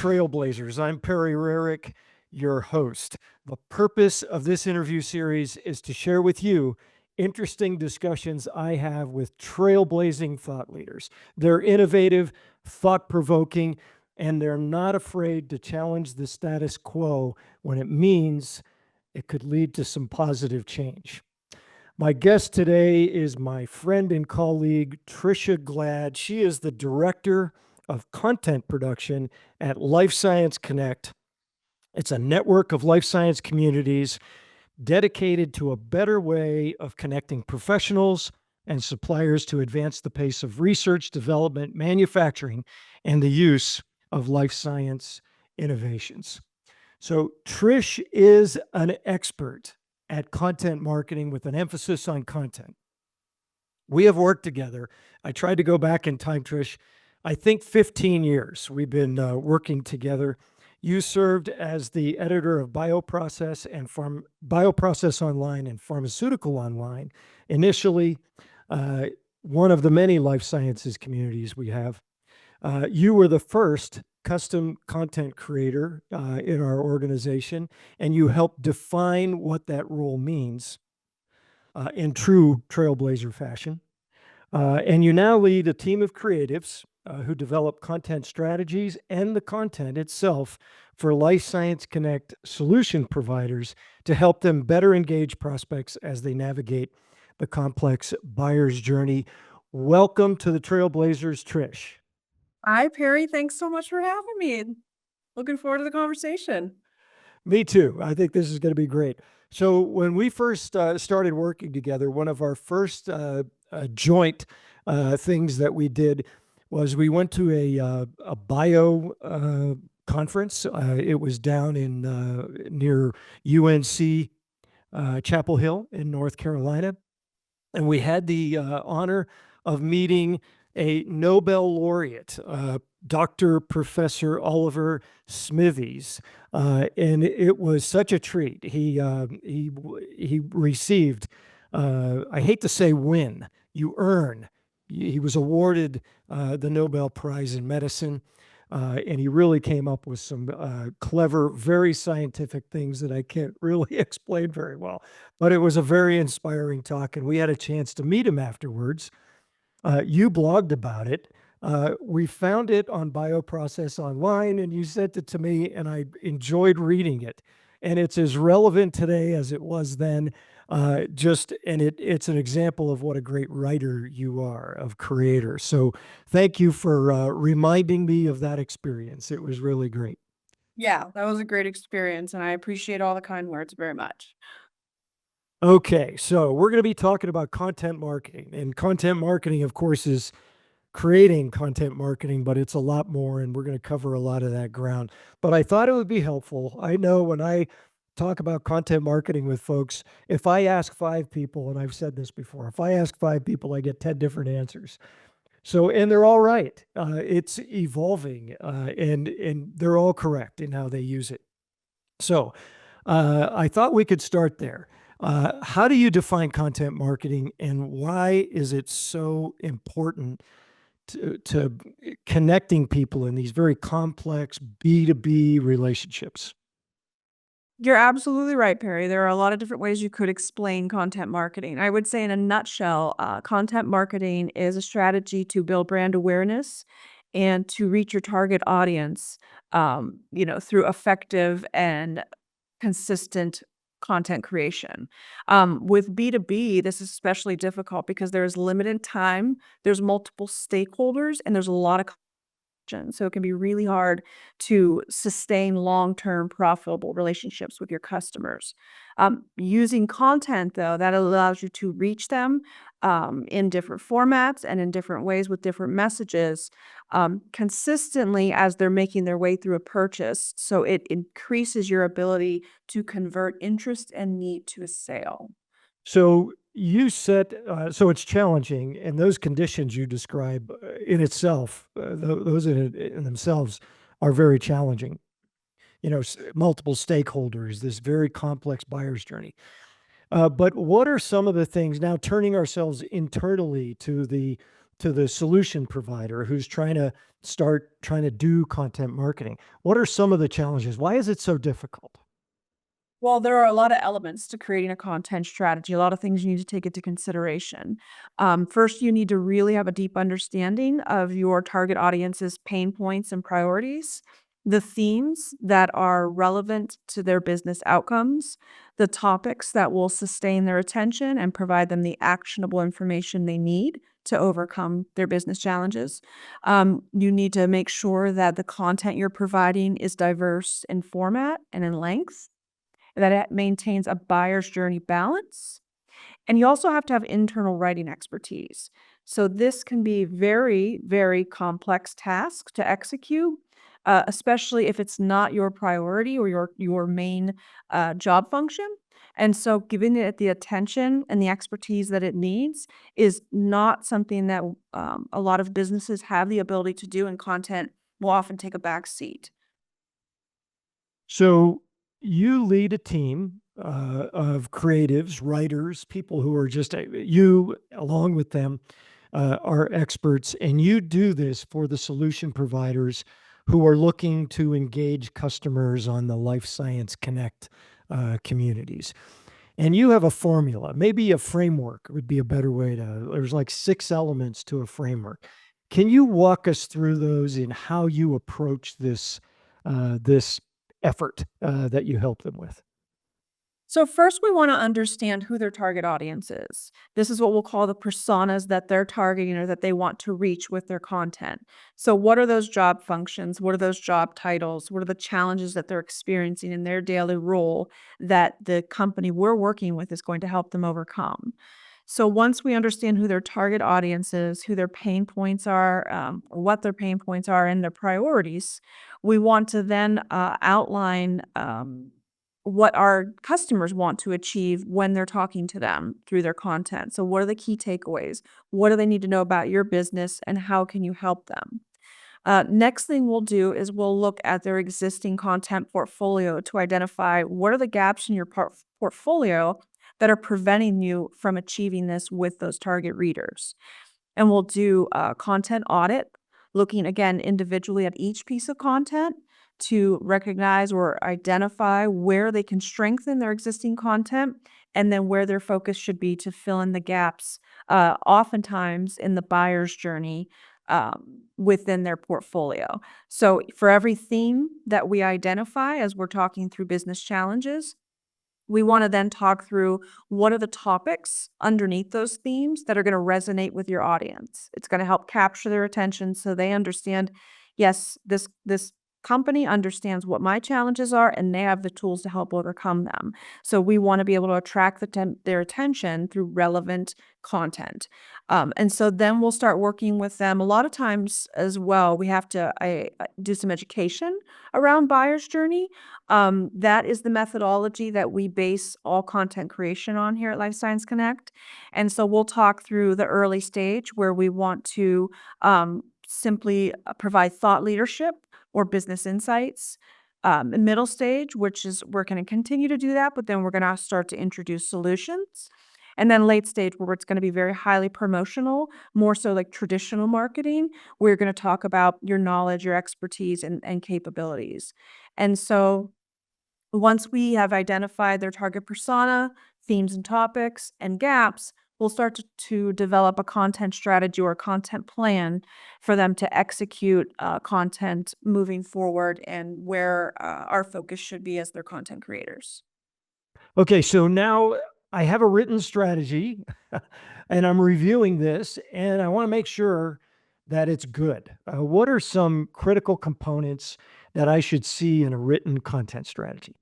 Trailblazers. I'm Perry Rarick, your host. The purpose of this interview series is to share with you interesting discussions I have with trailblazing thought leaders. They're innovative, thought provoking, and they're not afraid to challenge the status quo when it means it could lead to some positive change. My guest today is my friend and colleague, Trisha Glad. She is the director of content production at Life Science Connect. It's a network of life science communities dedicated to a better way of connecting professionals and suppliers to advance the pace of research, development, manufacturing, and the use of life science innovations. So, Trish is an expert at content marketing with an emphasis on content. We have worked together. I tried to go back in time, Trish. I think 15 years we've been working together. You served as the editor of Bioprocess Online and Pharmaceutical Online, initially one of the many life sciences communities we have. You were the first custom content creator in our organization, and you helped define what that role means in true trailblazer fashion. And you now lead a team of creatives who develop content strategies and the content itself for Life Science Connect solution providers to help them better engage prospects as they navigate the complex buyer's journey. Welcome to the Trailblazers, Trish. Hi, Perry. Thanks so much for having me. Looking forward to the conversation. Me too. I think this is going to be great. So when we first started working together, one of our first joint things that we did was we went to a bio conference. It was down in near UNC Chapel Hill in North Carolina. And we had the honor of meeting a Nobel laureate, Dr. Professor Oliver Smithies, and it was such a treat. He received, I hate to say win, you earn. He was awarded the Nobel Prize in Medicine, and he really came up with some clever, very scientific things that I can't really explain very well. But it was a very inspiring talk, and we had a chance to meet him afterwards. You blogged about it. We found it on Bioprocess Online, and you sent it to me, and I enjoyed reading it. And it's as relevant today as it was then. It's an example of what a great writer you are, of creator. So thank you for reminding me of that experience. It was really great. Yeah, that was a great experience, and I appreciate all the kind words very much. Okay, so we're going to be talking about content marketing. And content marketing, of course, is creating content marketing, but it's a lot more, and we're going to cover a lot of that ground. But I thought it would be helpful. I know when I talk about content marketing with folks, if I ask 5 people, and I've said this before, if I ask 5 people, I get 10 different answers. So, and they're all right. It's evolving, and they're all correct in how they use it. So, I thought we could start there. How do you define content marketing, and why is it so important to connecting people in these very complex B2B relationships? You're absolutely right, Perry. There are a lot of different ways you could explain content marketing. I would say, in a nutshell, content marketing is a strategy to build brand awareness and to reach your target audience, through effective and consistent content creation. With B2B, this is especially difficult because there's limited time, there's multiple stakeholders, and there's a lot of competition. So it can be really hard to sustain long-term profitable relationships with your customers. Using content, though, that allows you to reach them in different formats and in different ways with different messages consistently as they're making their way through a purchase. So it increases your ability to convert interest and need to a sale. So you said, so it's challenging, and those conditions you describe in itself, those in themselves are very challenging. Multiple stakeholders, this very complex buyer's journey. But what are some of the things now, turning ourselves internally to the to the solution provider who's trying to do content marketing? What are some of the challenges? Why is it so difficult? Well, there are a lot of elements to creating a content strategy, a lot of things you need to take into consideration. First, you need to really have a deep understanding of your target audience's pain points and priorities, the themes that are relevant to their business outcomes, the topics that will sustain their attention and provide them the actionable information they need to overcome their business challenges. You need to make sure that the content you're providing is diverse in format and in length, that it maintains a buyer's journey balance. And you also have to have internal writing expertise. So this can be very, very complex task to execute, especially if it's not your priority or your main job function. And so giving it the attention and the expertise that it needs is not something that a lot of businesses have the ability to do, and content will often take a back seat. So you lead a team of creatives, writers, people who are just you, along with them, are experts, and you do this for the solution providers who are looking to engage customers on the Life Science Connect communities. And you have a formula, maybe a framework would be a better way to. There's like 6 elements to a framework. Can you walk us through those in how you approach this effort that you help them with? So first we want to understand who their target audience is. This is what we'll call the personas that they're targeting or that they want to reach with their content. So what are those job functions? What are those job titles? What are the challenges that they're experiencing in their daily role that the company we're working with is going to help them overcome? So once we understand who their target audience is, who their pain points are, what their pain points are, and their priorities, we want to then outline what our customers want to achieve when they're talking to them through their content. So, what are the key takeaways? What do they need to know about your business, and how can you help them? Next thing we'll do is we'll look at their existing content portfolio to identify what are the gaps in your portfolio that are preventing you from achieving this with those target readers. And we'll do a content audit, looking again individually at each piece of content to recognize or identify where they can strengthen their existing content and then where their focus should be to fill in the gaps, oftentimes in the buyer's journey within their portfolio. So, for every theme that we identify as we're talking through business challenges, we want to then talk through what are the topics underneath those themes that are going to resonate with your audience. It's going to help capture their attention so they understand, yes, this company understands what my challenges are and they have the tools to help overcome them. So we want to be able to attract their attention through relevant content. And so then we'll start working with them. A lot of times as well, we have to do some education around buyer's journey. That is the methodology that we base all content creation on here at Life Science Connect. And so we'll talk through the early stage where we want to simply provide thought leadership or business insights. Middle stage, which is we're going to continue to do that, but then we're going to start to introduce solutions. And then late stage, where it's going to be very highly promotional, more so like traditional marketing, we're going to talk about your knowledge, your expertise, and capabilities. And so once we have identified their target persona, themes and topics, and gaps, we'll start to develop a content strategy or a content plan for them to execute content moving forward and where our focus should be as their content creators. Okay, so now I have a written strategy and I'm reviewing this and I want to make sure that it's good. What are some critical components that I should see in a written content strategy?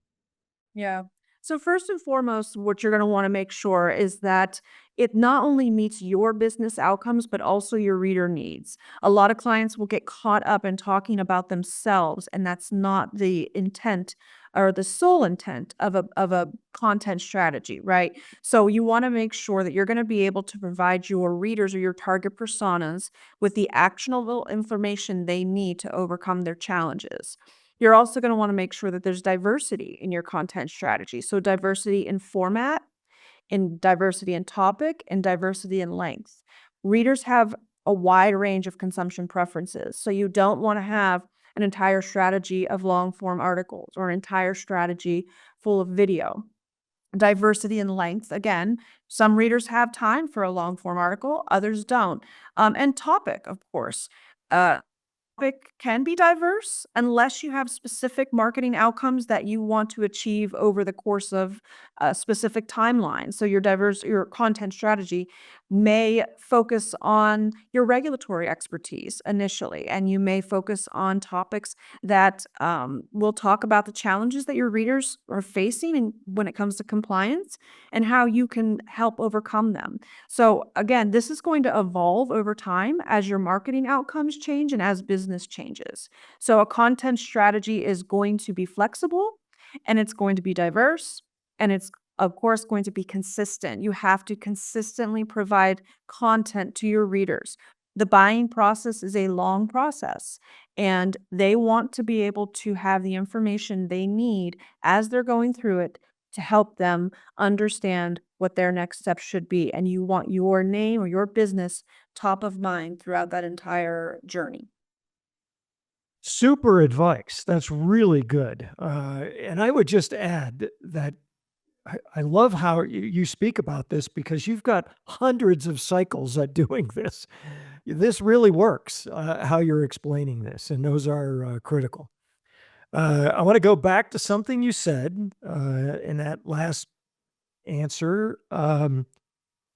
Yeah. So first and foremost, what you're going to want to make sure is that it not only meets your business outcomes, but also your reader needs. A lot of clients will get caught up in talking about themselves, and that's not the intent or the sole intent of a content strategy, right? So you want to make sure that you're going to be able to provide your readers or your target personas with the actionable information they need to overcome their challenges. You're also going to want to make sure that there's diversity in your content strategy. So, diversity in format, in diversity in topic, and diversity in length. Readers have a wide range of consumption preferences. So you don't want to have an entire strategy of long form articles or an entire strategy full of video. Diversity in length, again, some readers have time for a long form article, others don't. And topic, of course. Topic can be diverse unless you have specific marketing outcomes that you want to achieve over the course of a specific timeline. So your content strategy may focus on your regulatory expertise initially, and you may focus on topics that will talk about the challenges that your readers are facing and when it comes to compliance and how you can help overcome them. So again, this is going to evolve over time as your marketing outcomes change and as business changes. So a content strategy is going to be flexible and it's going to be diverse and it's of course going to be consistent. You have to consistently provide content to your readers. The buying process is a long process and they want to be able to have the information they need as they're going through it to help them understand what their next steps should be. And you want your name or your business top of mind throughout that entire journey. Super advice. That's really good. And I would just add that I love how you speak about this because you've got hundreds of cycles at doing this. This really works, how you're explaining this, and those are critical. I want to go back to something you said in that last answer.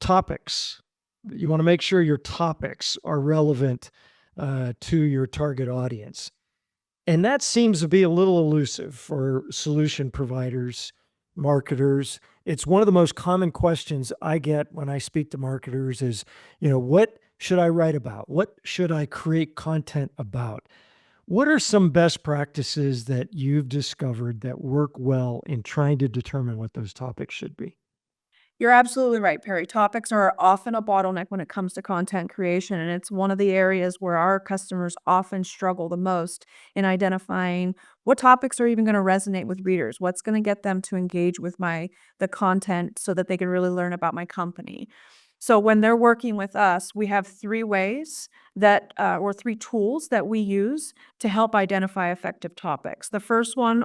Topics. You want to make sure your topics are relevant to your target audience. And that seems to be a little elusive for solution providers, marketers. It's one of the most common questions I get when I speak to marketers is, what should I write about? What should I create content about? What are some best practices that you've discovered that work well in trying to determine what those topics should be? You're absolutely right, Perry. Topics are often a bottleneck when it comes to content creation, and it's one of the areas where our customers often struggle the most in identifying what topics are even going to resonate with readers, what's going to get them to engage with the content so that they can really learn about my company. So when they're working with us, we have three ways that, or three tools that we use to help identify effective topics. The first one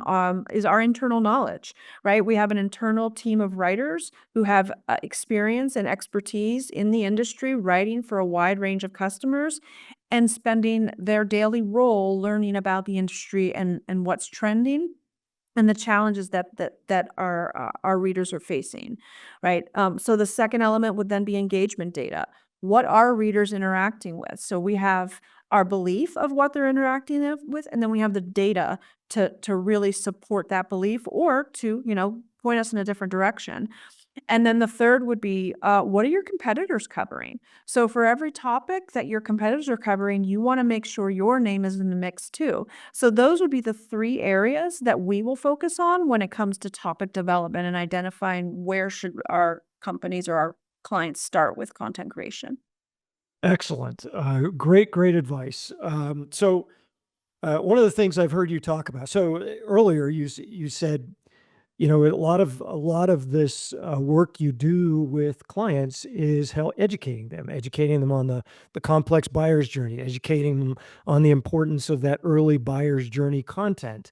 is our internal knowledge, right? We have an internal team of writers who have experience and expertise in the industry, writing for a wide range of customers and spending their daily role learning about the industry and what's trending and the challenges that our readers are facing, right? So the second element would then be engagement data. What are readers interacting with? So we have our belief of what they're interacting with, and then we have the data to really support that belief or to, point us in a different direction. And then the third would be, what are your competitors covering? So for every topic that your competitors are covering, you want to make sure your name is in the mix too. So those would be the three areas that we will focus on when it comes to topic development and identifying where should our companies or our clients start with content creation. Excellent. Great advice. One of the things I've heard you talk about. So earlier, you said a lot of this work you do with clients is educating them on the complex buyer's journey, educating them on the importance of that early buyer's journey content,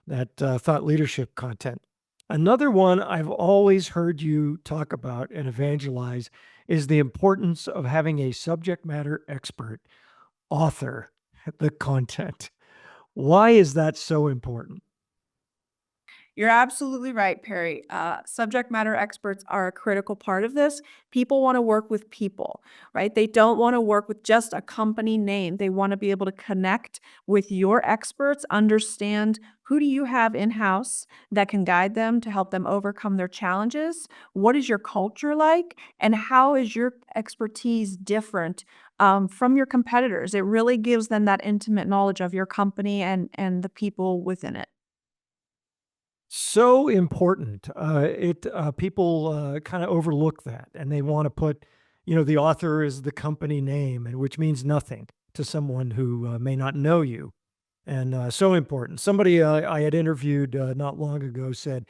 that thought leadership content. Another one I've always heard you talk about and evangelize is the importance of having a subject matter expert author the content. Why is that so important? You're absolutely right, Perry. Subject matter experts are a critical part of this. People want to work with people, right? They don't want to work with just a company name. They want to be able to connect with your experts, understand who do you have in-house that can guide them to help them overcome their challenges? What is your culture like? And how is your expertise different from your competitors? It really gives them that intimate knowledge of your company and the people within it. So important. It People kind of overlook that, and they want to put, the author is the company name, and which means nothing to someone who may not know you. And so important. Somebody I had interviewed not long ago said,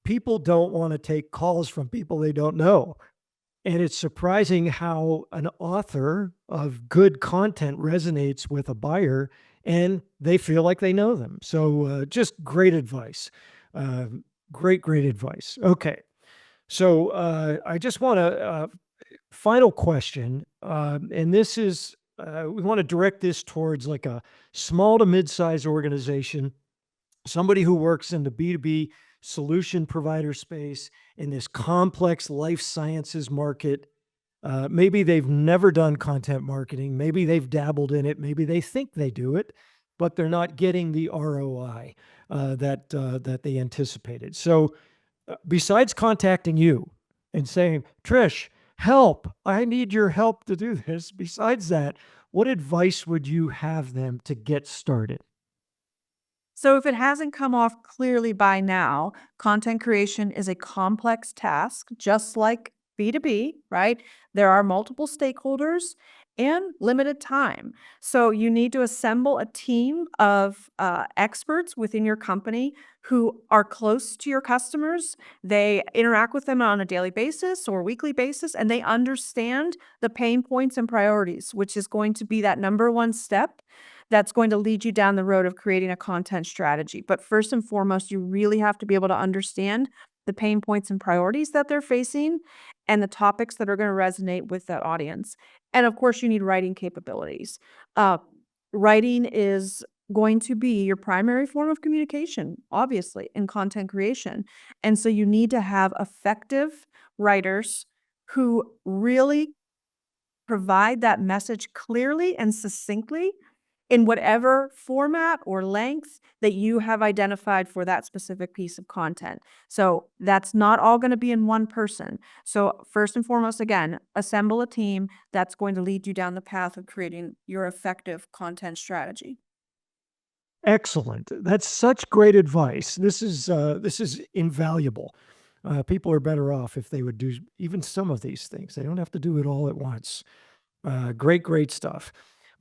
"People don't want to take calls from people they don't know." And it's surprising how an author of good content resonates with a buyer and they feel like they know them. So, just great advice. Great advice. Okay. So, I just want to, final question. And this is, we want to direct this towards like a small to mid sized organization, somebody who works in the B2B solution provider space in this complex life sciences market. Maybe they've never done content marketing. Maybe they've dabbled in it. Maybe they think they do it, but they're not getting the ROI that they anticipated. So, besides contacting you and saying, "Trish, help! I need your help to do this." Besides that, what advice would you have them to get started? So, if it hasn't come off clearly by now, content creation is a complex task, just like B2B, right? There are multiple stakeholders and limited time. So, you need to assemble a team of experts within your company who are close to your customers. They interact with them on a daily basis or weekly basis, and they understand the pain points and priorities, which is going to be that number one step that's going to lead you down the road of creating a content strategy. But first and foremost, you really have to be able to understand the pain points and priorities that they're facing and the topics that are going to resonate with that audience. And of course, you need writing capabilities. Uh, Writing is going to be your primary form of communication, obviously, in content creation. And so you need to have effective writers who really provide that message clearly and succinctly in whatever format or length that you have identified for that specific piece of content. So that's not all going to be in one person. So, first and foremost, again, assemble a team that's going to lead you down the path of creating your effective content strategy. Excellent. That's such great advice. This is invaluable. People are better off if they would do even some of these things. They don't have to do it all at once. Great stuff.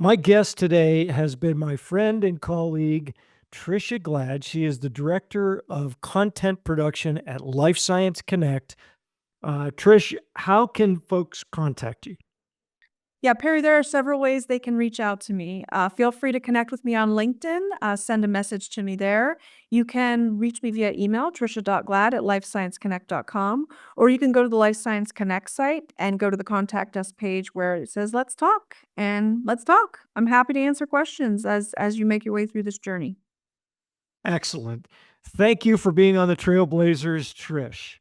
My guest today has been my friend and colleague, Trisha Glad. She is the director of content production at Life Science Connect. Trish, how can folks contact you? Yeah, Perry, there are several ways they can reach out to me. Feel free to connect with me on LinkedIn, send a message to me there. You can reach me via email, trisha.glad@lifescienceconnect.com, or you can go to the Life Science Connect site and go to the contact us page where it says, let's talk, and let's talk. I'm happy to answer questions as you make your way through this journey. Excellent. Thank you for being on the Trailblazers, Trish.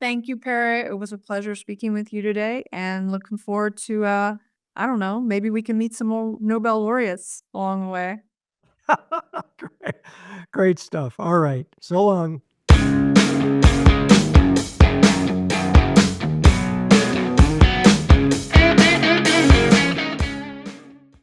Thank you, Perry. It was a pleasure speaking with you today and looking forward to, I don't know, maybe we can meet some more Nobel laureates along the way. Great, great stuff. All right. So long.